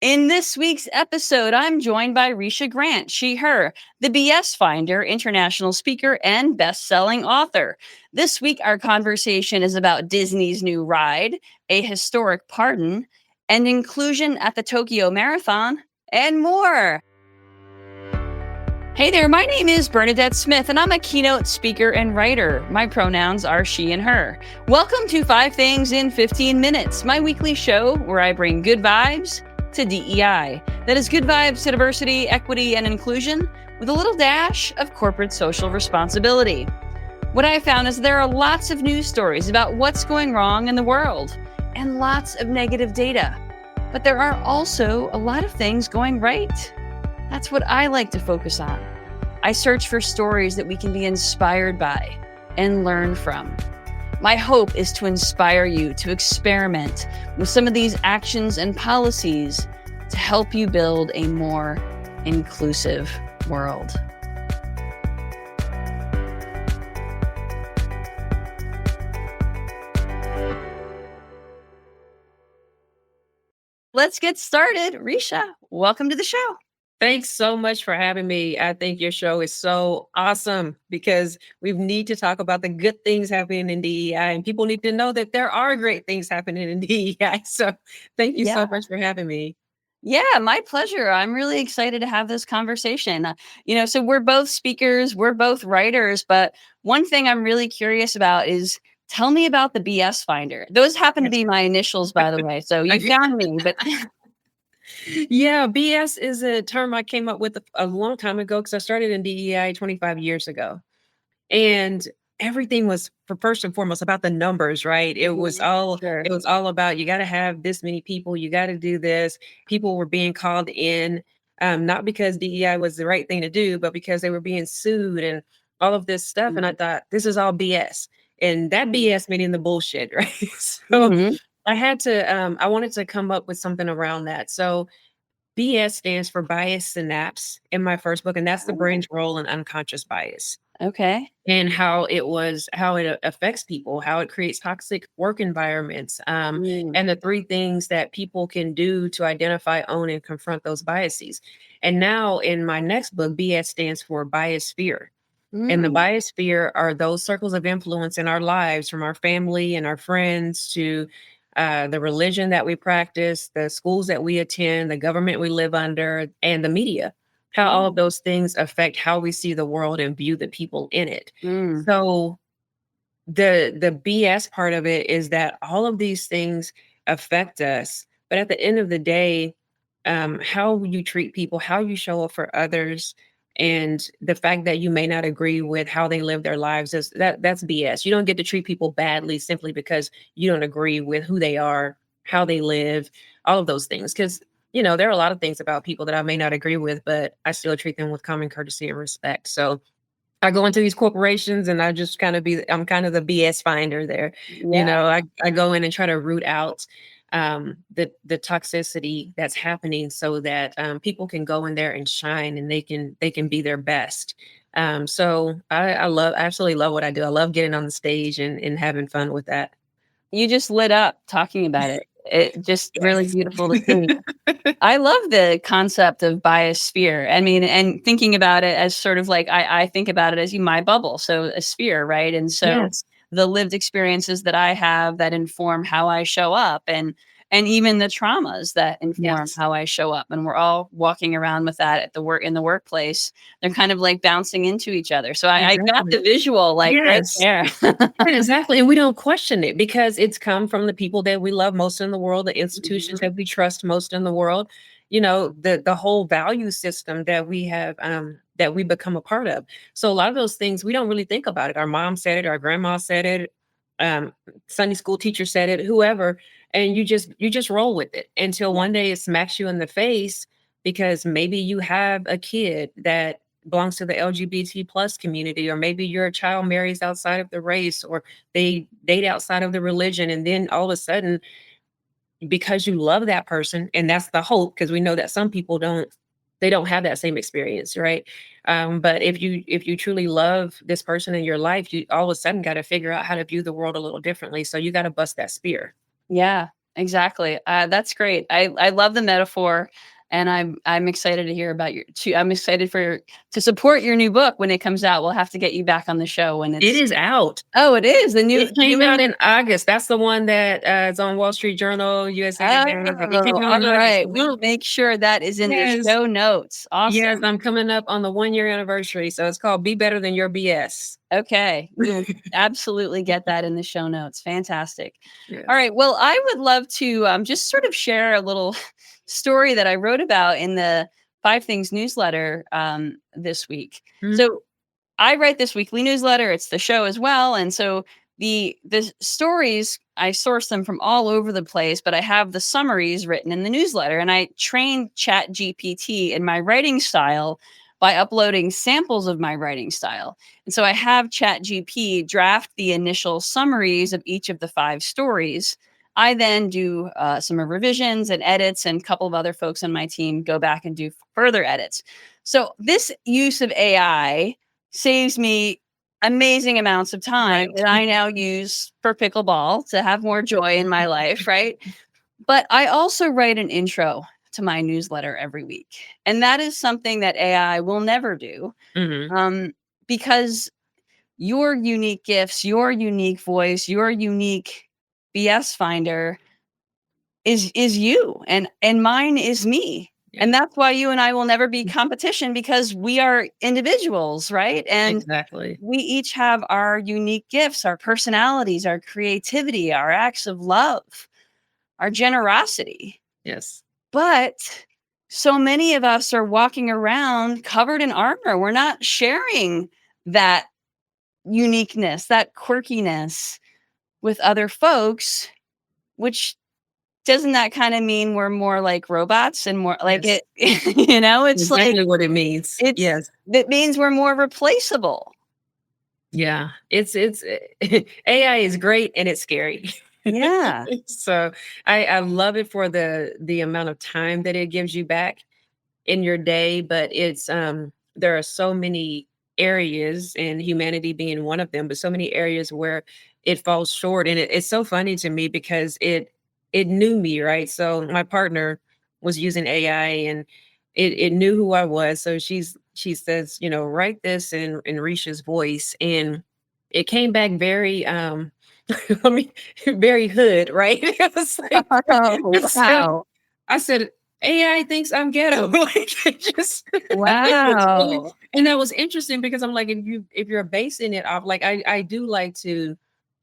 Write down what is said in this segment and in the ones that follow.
In this week's episode, I'm joined by Risha Grant, she, her, the BS Finder, international speaker, and best selling author. This week, our conversation is about Disney's new ride, a historic pardon, and inclusion at the Tokyo Marathon, and more. Hey there, my name is Bernadette Smith, and I'm a keynote speaker and writer. My pronouns are she and her. Welcome to 5 Things in 15 Minutes, my weekly show where I bring good vibes to DEI. That is good vibes to diversity, equity, and inclusion with a little dash of corporate social responsibility. What I found is there are lots of news stories about what's going wrong in the world and lots of negative data. But there are also a lot of things going right. That's what I like to focus on. I search for stories that we can be inspired by and learn from. My hope is to inspire you to experiment with some of these actions and policies to help you build a more inclusive world. Let's get started. Risha, welcome to the show. Thanks so much for having me. I think your show is so awesome because we need to talk about the good things happening in DEI, and people need to know that there are great things happening in DEI. So thank you so much for having me. Yeah, my pleasure. I'm really excited to have this conversation. So we're both speakers, we're both writers, but one thing I'm really curious about is tell me about the BS Finder. Those happen to be my initials, by the way. So you found me, but Yeah, BS is a term I came up with a long time ago because I started in DEI 25 years ago. And everything was for first and foremost about the numbers, right? It was all Sure. it was all about you got to have this many people, you got to do this. People were being called in, not because DEI was the right thing to do, but because they were being sued and all of this stuff. And I thought this is all BS, and that BS meaning the bullshit, right? So Mhm. I wanted to come up with something around that. So BS stands for bias synapse in my first book, and that's the brain's role in unconscious bias Okay. and how it affects people, how it creates toxic work environments, Mm. and the 3 things that people can do to identify, own, and confront those biases. And now in my next book, BS stands for biosphere. And the Mm. biosphere are those circles of influence in our lives, from our family and our friends to the religion that we practice, the schools that we attend, the government we live under, and the media. How all of those things affect how we see the world and view the people in it. Mm. So the BS part of it is that all of these things affect us, but at the end of the day, how you treat people, how you show up for others, and the fact that you may not agree with how they live their lives that's BS. You don't get to treat people badly simply because you don't agree with who they are, how they live, all of those things. Because there are a lot of things about people that I may not agree with, but I still treat them with common courtesy and respect. So I go into these corporations and I'm kind of the BS finder there. Yeah. I go in and try to root out the toxicity that's happening so that people can go in there and shine and they can be their best. So I absolutely love what I do. I love getting on the stage and having fun with that. You just lit up talking about it. It just really Yes. beautiful to see. I love the concept of biosphere. I mean, and thinking about it as sort of like I think about it as my bubble, so a sphere, right? And so Yes. the lived experiences that I have that inform how I show up, and even the traumas that inform Yes. how I show up, and we're all walking around with that at the workplace. They're kind of like bouncing into each other. So I got Exactly. the visual like right Yes. there. Yeah, exactly. And we don't question it because it's come from the people that we love most in the world, the institutions that we trust most in the world, the whole value system that we have that we become a part of. So a lot of those things we don't really think about it. Our mom said it, our grandma said it, um, Sunday school teacher said it, whoever, and you just roll with it until one day it smacks you in the face because maybe you have a kid that belongs to the LGBT plus community, or maybe your child marries outside of the race, or they date outside of the religion. And then all of a sudden, because you love that person, and that's the hope, because we know that some people they don't have that same experience, right? But if you truly love this person in your life, you all of a sudden got to figure out how to view the world a little differently. So you got to bust that spear. Yeah. Exactly. That's great. I love the metaphor, and I'm excited to hear about I'm excited to support your new book when it comes out. We'll have to get you back on the show when It it's. is out. Oh, it is the It new came out edition. in August. That's the one that, is on Wall Street Journal, USA Today. It Oh, came out all in August. right. We'll make sure that is in the Yes. show notes. Yes, Awesome. I'm coming up on the 1-year anniversary, so it's called Be Better Than Your BS. Okay. We will absolutely get that in the show notes. Fantastic. All Yes. right. Well, I would love to just sort of share a little story that I wrote about in the Five Things newsletter this week. Mhm. So I write this weekly newsletter. It's the show as well, and so the stories I source them from all over the place, but I have the summaries written in the newsletter, and I train Chat GPT in my writing style by uploading samples of my writing style. And so I have Chat GP draft the initial summaries of each of the five stories. I then do some revisions and edits, and a couple of other folks on my team go back and do further edits. So this use of AI saves me amazing amounts of time Right. that I now use for pickleball to have more joy in my life, right? But I also write an intro to my newsletter every week. And that is something that AI will never do, Mhm. um, because your unique gifts, your unique voice, your unique BS finder is you, and mine is me. Yeah, And that's why you and I will never be competition, because we are individuals, right? And exactly. we each have our unique gifts, our personalities, our creativity, our acts of love, our generosity. Yes. But so many of us are walking around covered in armor. We're not sharing that uniqueness, that quirkiness with other folks, which doesn't that kind of mean we're more like robots and more like Yes. it, it's like Exactly what it means. it's Yes. that means we're more replaceable. Yeah. It's AI is great and it's scary. Yeah. So I love it for the amount of time that it gives you back in your day, but it's there are so many areas, and humanity being one of them, but so many areas where it falls short. And it's so funny to me because it knew me, right? So my partner was using AI, and it knew who I was. So she says, write this in Risha's voice. And it came back very I mean, very hood, right? It was like, Oh, so wow. I said, AI thinks I'm ghetto. Like it just Wow. and that was interesting because I'm like, if you're basing it off, like I do like to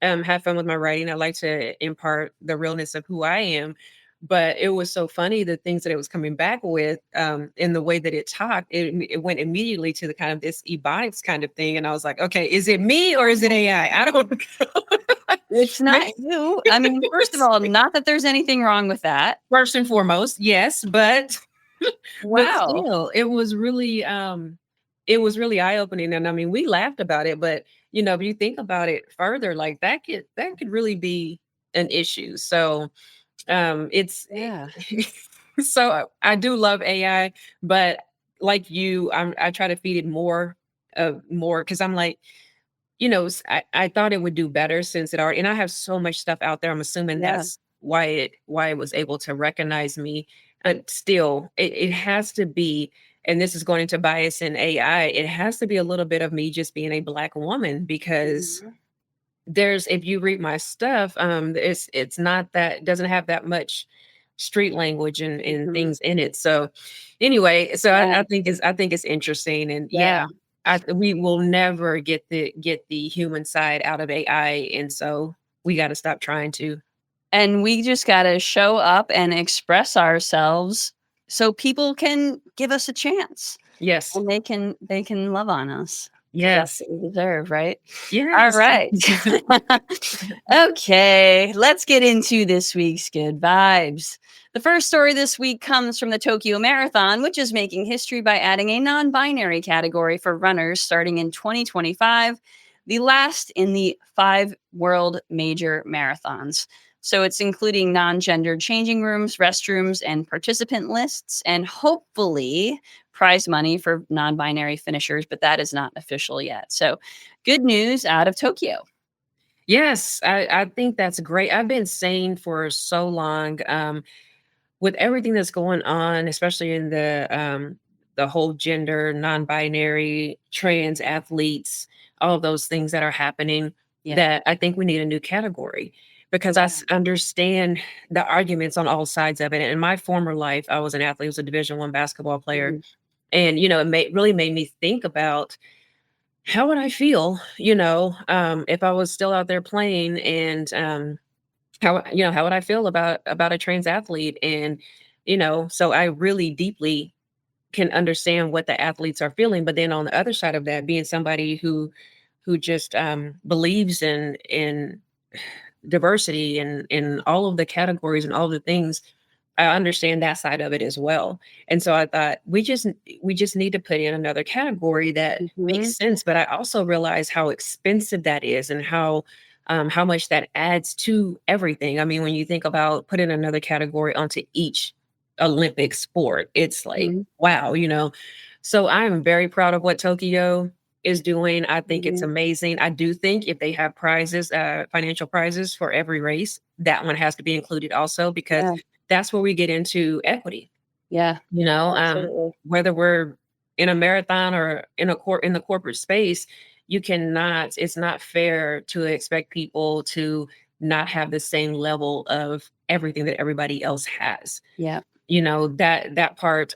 have fun with my writing. I like to impart the realness of who I am. But it was so funny the things that it was coming back with, in the way that it talked. It went immediately to the kind of this ebonics kind of thing, and I was like, okay, is it me or is it AI? I don't know. It's not you. I mean, first of all, not that there's anything wrong with that. First and foremost, yes, but but Wow. still, it was really eye-opening. And I mean, we laughed about it, but if you think about it further, like that could really be an issue. So it's Yeah. so I do love AI, but like you, I try to feed it more because I'm like, I thought it would do better since it already, and I have so much stuff out there. I'm assuming Yeah. that's why it was able to recognize me. But still, it has to be, and this is going into bias in AI, it has to be a little bit of me just being a Black woman, because Mhm. if you read my stuff, it's not that, doesn't have that much street language and Mhm. things in it. So anyway, so Yeah. I think it's interesting. And Yeah. yeah, we will never get the human side out of AI, and so we got to stop trying to. And we just got to show up and express ourselves so people can give us a chance, Yes. and they can love on us, because that's Yes. what we deserve, right? All Yes. right. Okay, let's get into this week's good vibes. The first story this week comes from the Tokyo Marathon, which is making history by adding a non binary category for runners starting in 2025, the last in the 5 world major marathons. So it's including non gendered changing rooms, restrooms, and participant lists, and hopefully prize money for non binary finishers, but that is not official yet. So good news out of Tokyo. Yes, I think that's great. I've been saying for so long, with everything that's going on, especially in the whole gender, non-binary, trans athletes, all of those things that are happening, Yeah. that I think we need a new category because understand the arguments on all sides of it. In my former life, I was an athlete, I was a Division 1 basketball player, Mhm. and really made me think about how would I feel, if I was still out there playing, and how would I feel about a trans athlete? And so I really deeply can understand what the athletes are feeling. But then on the other side of that, being somebody who just believes in diversity and in all of the categories and all the things, I understand that side of it as well. And so I thought we just need to put in another category that Mhm. makes sense. But I also realize how expensive that is and how much that adds to everything. I mean, when you think about putting another category onto each Olympic sport, it's like, Mhm. wow, So I'm very proud of what Tokyo is doing. I think it's Mhm. amazing. I do think if they have prizes, financial prizes for every race, that one has to be included also, because Yeah. that's where we get into equity. Yeah. You know, Absolutely. whether we're in a marathon or in the corporate space, you cannot. It's not fair to expect people to not have the same level of everything that everybody else has. Yeah. That part.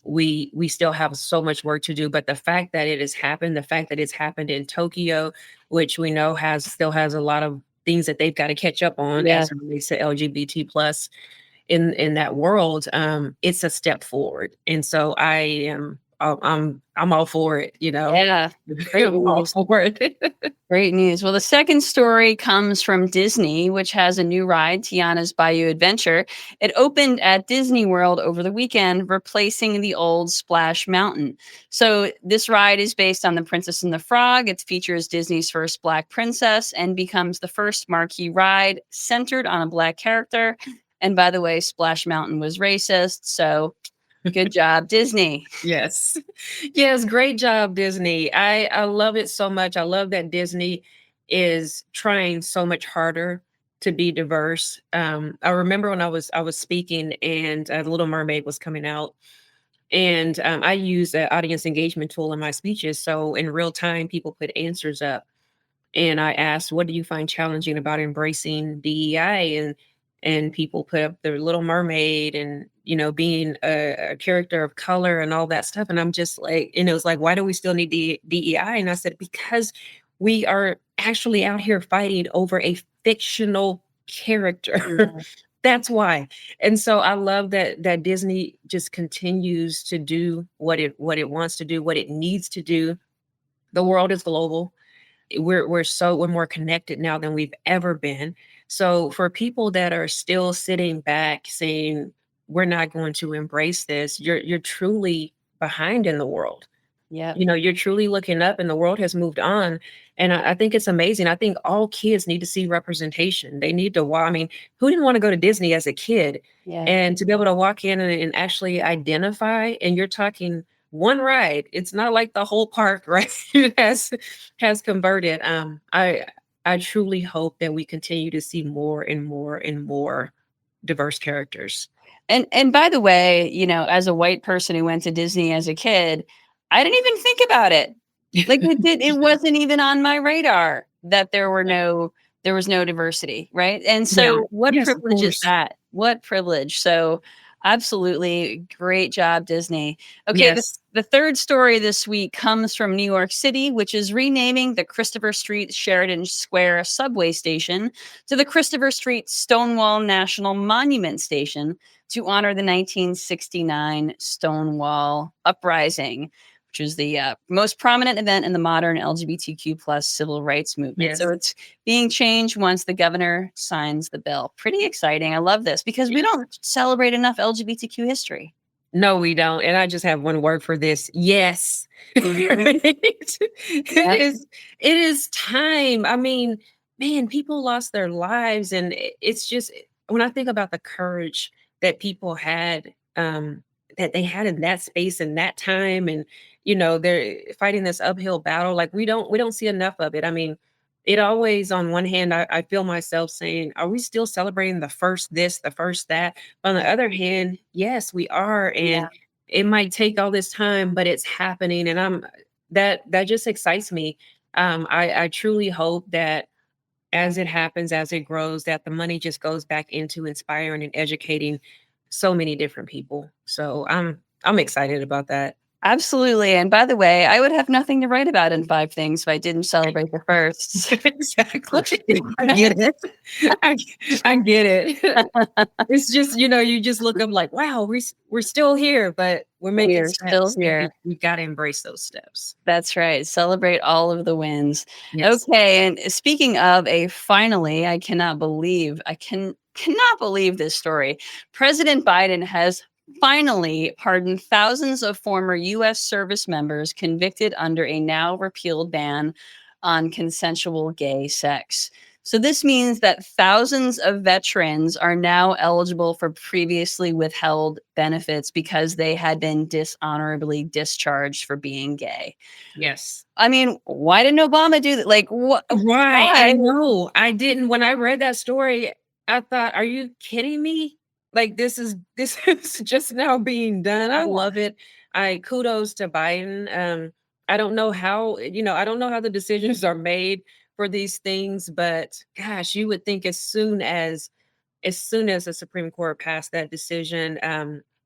We still have so much work to do, but the fact that it has happened, the fact that it's happened in Tokyo, which we know has a lot of things that they've got to catch up on Yeah. as it relates to LGBT plus in that world, it's a step forward. And so I'm all for it, Yeah. Great I'm all news. for it. Great news. Well, the second story comes from Disney, which has a new ride, Tiana's Bayou Adventure. It opened at Disney World over the weekend, replacing the old Splash Mountain. So, this ride is based on The Princess and the Frog. It features Disney's first Black princess and becomes the first marquee ride centered on a Black character. And by the way, Splash Mountain was racist. So, good job, Disney. Yes. Yes, great job, Disney. I love it so much. I love that Disney is trying so much harder to be diverse. I remember when I was speaking and The Little Mermaid was coming out, and I use an audience engagement tool in my speeches. So in real time, people put answers up, and I asked, "What do you find challenging about embracing DEI?" And people put up the Little Mermaid and being a character of color and all that stuff. And I'm just like, and it was like, why do we still need DEI? And I said, because we are actually out here fighting over a fictional character. Yeah. That's why. And so I love that Disney just continues to do what it wants to do, what it needs to do. The world is global. We're more connected now than we've ever been. So for people that are still sitting back saying we're not going to embrace this, you're truly behind in the world. Yep. You're truly looking up and the world has moved on. And I think it's amazing. I think all kids need to see representation. They need to I mean, who didn't want to go to Disney as a kid? Yeah. And to be able to walk in and actually identify, and you're talking one ride. It's not like the whole park, right? has converted. I truly hope that we continue to see more and more and more diverse characters. And by the way, as a white person who went to Disney as a kid, I didn't even think about it. Like it wasn't even on my radar that there was no diversity, right? And Yeah. so what Yes, of privilege is course. that? What privilege. So absolutely great job, Disney. Okay, Yes. the third story this week comes from New York City, which is renaming the Christopher Street Sheridan Square subway station to the Christopher Street Stonewall National Monument Station to honor the 1969 Stonewall Uprising, which is the most prominent event in the modern LGBTQ plus civil rights movement. So Yes. it's being changed once the governor signs the bill. Pretty exciting. I love this because we don't celebrate enough LGBTQ history. No, we don't. And I just have one word for this. Yes. Mhm. It Yeah. is time. I mean, man, people lost their lives, and it's just when I think about the courage that people had, that they had in that space and that time, and they're fighting this uphill battle. Like we don't see enough of it. I mean, it always, on one hand, I feel myself saying, are we still celebrating the first this, the first that? But on the other hand, yes, we are. Yeah. And it might take all this time, but it's happening. And that just excites me. I truly hope that as it happens, as it grows, that the money just goes back into inspiring and educating so many different people. So I'm excited about that. Absolutely. And by the way, I would have nothing to write about in five things if I didn't celebrate the firsts. Exactly. I get it. I, I get it. It's just, you just look up like, wow, we're still here, but we're We making are still steps. And here. we got to embrace those steps. That's right. Celebrate all of the wins. Yes. Okay, and speaking of a finally, I cannot believe this story. President Biden has finally pardoned thousands of former US service members convicted under a now repealed ban on consensual gay sex. So this means that thousands of veterans are now eligible for previously withheld benefits because they had been dishonorably discharged for being gay. Yes. I mean, why didn't Obama do that? Like, what? Right. I Why? know. I didn't. When I read that story, I thought, are you kidding me? Like this is just now being done. I Yeah. love it. I kudos to Biden. I don't know how, I don't know how the decisions are made for these things, but gosh, you would think as soon as the Supreme Court passed that decision,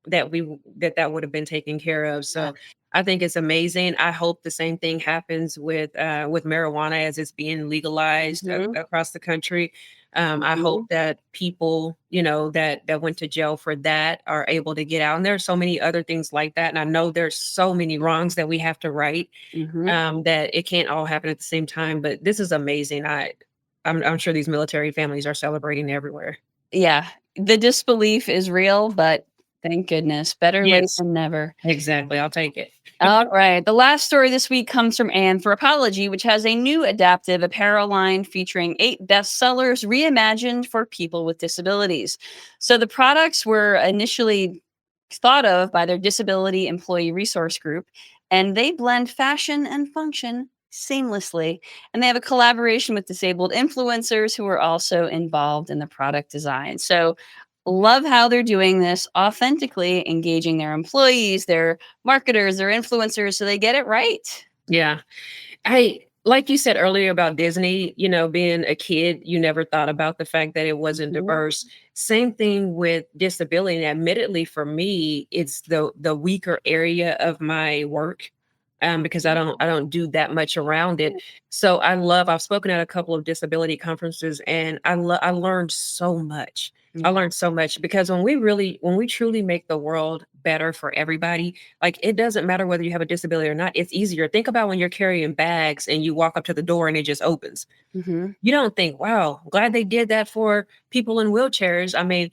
that would have been taken care of. Yeah. So I think it's amazing. I hope the same thing happens with marijuana as it's being legalized Mhm, across the country. I hope mhm, that people, that went to jail for that are able to get out. And there are so many other things like that. And I know there's so many wrongs that we have to right, mhm. that it can't all happen at the same time. But this is amazing. I'm sure these military families are celebrating everywhere. Yeah, the disbelief is real, but thank goodness. Better late Yes. than never. Exactly, I'll take it. All right. The last story this week comes from Anthropologie, which has a new adaptive apparel line featuring 8 bestsellers reimagined for people with disabilities. So the products were initially thought of by their disability employee resource group, and they blend fashion and function seamlessly. And they have a collaboration with disabled influencers who are also involved in the product design. So love how they're doing this authentically, engaging their employees, their marketers, their influencers, so they get it right. Yeah. I like you said earlier about Disney, being a kid, you never thought about the fact that it wasn't Mhm, diverse. Same thing with disability. And admittedly, for me, it's the weaker area of my work. Because I don't do that much around it. So I've spoken at a couple of disability conferences, and I learned so much. I yeah. learned so much because when we truly make the world better for everybody, like, it doesn't matter whether you have a disability or not, it's easier. Think about when you're carrying bags and you walk up to the door and it just opens. Mhm. You don't think, wow, glad they did that for people in wheelchairs. I mean,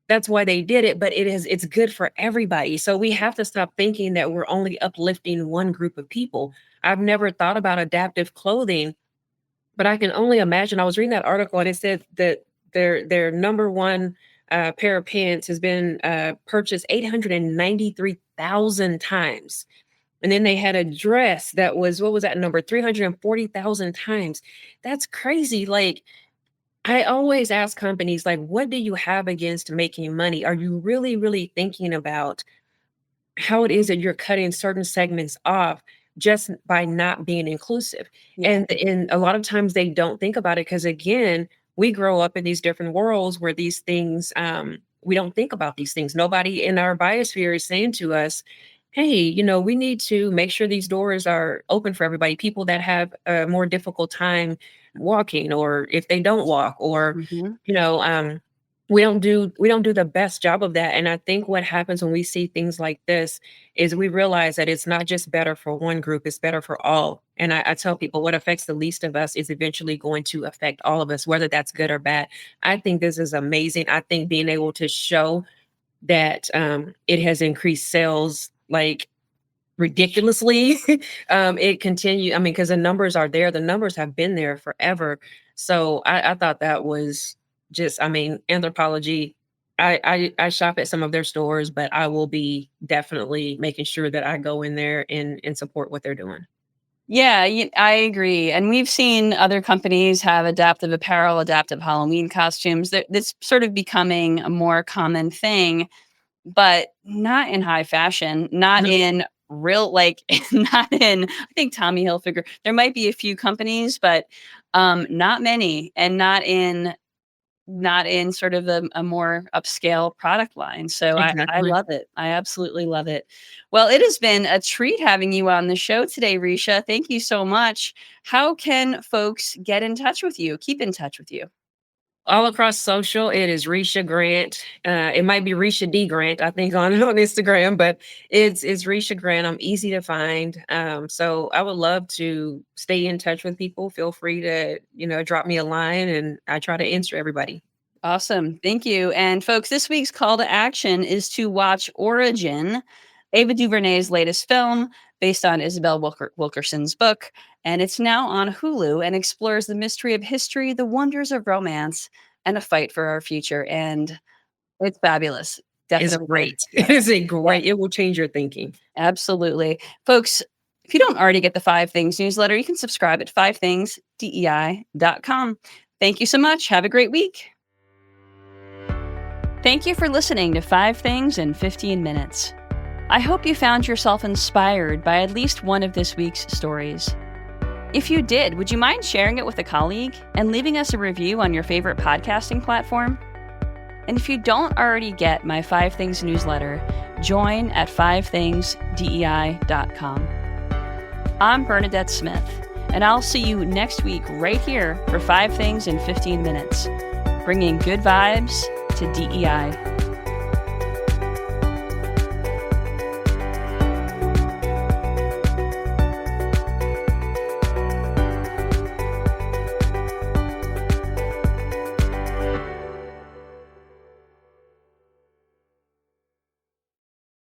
that's why they did it, but it's good for everybody. So we have to stop thinking that we're only uplifting one group of people. I've never thought about adaptive clothing, but I can only imagine. I was reading that article and it said that their number one pair of pants has been purchased 893,000 times. And then they had a dress that was, what was that number? 340,000 times. That's crazy. Like, I always ask companies, like, what do you have against making money? Are you really, really thinking about how it is that you're cutting certain segments off just by not being inclusive? Yeah. And a lot of times they don't think about it because, again, we grow up in these different worlds where these things, we don't think about these things. Nobody in our biosphere is saying to us, hey, we need to make sure these doors are open for everybody, people that have a more difficult time walking, or if they don't walk, or Mhm. you know um we don't do the best job of that. And I think what happens when we see things like this is we realize that it's not just better for one group, it's better for all. And I tell people, what affects the least of us is eventually going to affect all of us, whether that's good or bad. I think this is amazing. I think being able to show that it has increased sales like ridiculously. It continue. I mean, because the numbers are there. The numbers have been there forever. So I thought that was just. I mean, Anthropologie. I shop at some of their stores, but I will be definitely making sure that I go in there and support what they're doing. Yeah, I agree. And we've seen other companies have adaptive apparel, adaptive Halloween costumes. That's sort of becoming a more common thing, but not in high fashion, not No, in real, like, not in, I think Tommy Hilfiger. There might be a few companies, but not many, and not in sort of a more upscale product line. So I exactly. love it. I absolutely love it. Well, it has been a treat having you on the show today, Risha. Thank you so much. How can folks get in touch with you? Keep in touch with you. All across social, it is Risha Grant. It might be Risha D Grant, I think, on on Instagram, but it's Risha Grant. I'm easy to find. So I would love to stay in touch with people. Feel free to, drop me a line and I try to answer everybody. Awesome. Thank you. And folks, this week's call to action is to watch Origin, Ava DuVernay's latest film based on Isabel Wilkerson's book. And it's now on Hulu and explores the mystery of history, the wonders of romance, and a fight for our future. And it's fabulous. It's Definitely worth great. it. It is a Yeah, great, it will change your thinking. absolutely. Folks, if you don't already get the Five Things newsletter, you can subscribe at fivethingsdei.com. Thank you so much. Have a great week. Thank you for listening to 5 Things in 15 Minutes. I hope you found yourself inspired by at least one of this week's stories. If you did, would you mind sharing it with a colleague and leaving us a review on your favorite podcasting platform? And if you don't already get my 5 Things newsletter, join at fivethingsdei.com. I'm Bernadette Smith, and I'll see you next week right here for 5 Things in 15 Minutes, bringing good vibes to DEI.